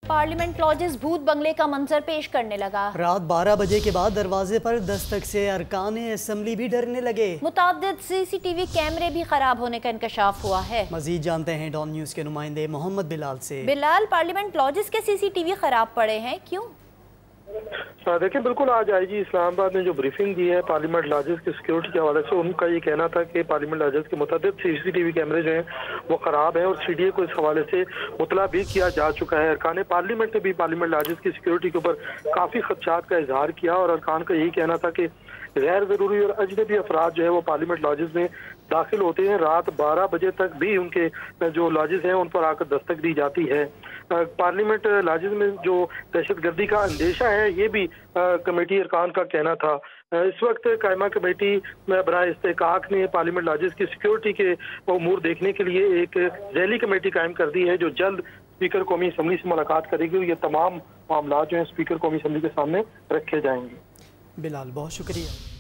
Parliament lodges भूत बंगले का मंजर पेश करने लगा। रात 12 बजे के बाद दरवाजे पर दस्तक से अरकान असेंबली भी डरने लगे। मुताद्दिद सीसीटीवी कैमरे भी खराब होने का इंकशाफ हुआ है। मजीद जानते हैं डॉन न्यूज के नुमाइंदे मोहम्मद बिलाल से। बिलाल, पार्लियामेंट लॉजेस के सीसीटीवी खराब पड़े हैं, क्यों? देखिए, बिल्कुल आज आईजी इस्लामाबाद ने जो ब्रीफिंग दी है पार्लियामेंट लॉजेस की सिक्योरिटी के हवाले से, उनका ये कहना था कि पार्लियामेंट लॉजेस के मुताबिक सीसीटीवी कैमरे जो हैं वो खराब हैं और सीडीए को इस हवाले से मुतला भी किया जा चुका है। अरकान पार्लियामेंट ने भी पार्लियामेंट लॉजेस की सिक्योरिटी के ऊपर काफ़ी खदशात का इजहार किया और अरकान का यही कहना था कि गैर ज़रूरी और अजनबी अफराद जो है वो पार्लियामेंट लॉजेस में दाखिल होते हैं। रात 12 बजे तक भी उनके जो लॉजेस हैं उन पर आकर दस्तक दी जाती है। पार्लियामेंट लॉजेस में जो दहशत गर्दी का अंदेशा है ये भी कमेटी अरकान का कहना था। इस वक्त कायमा कमेटी बराए इस्तेहकाक ने पार्लियामेंट लॉजेस की सिक्योरिटी के उमूर देखने के लिए एक ज़ैली कमेटी कायम कर दी है जो जल्द स्पीकर कौमी असम्बली से मुलाकात करेगी और ये तमाम मामला जो हैं स्पीकर कौमी असम्बली के सामने रखे जाएंगे। बिलाल, बहुत शुक्रिया।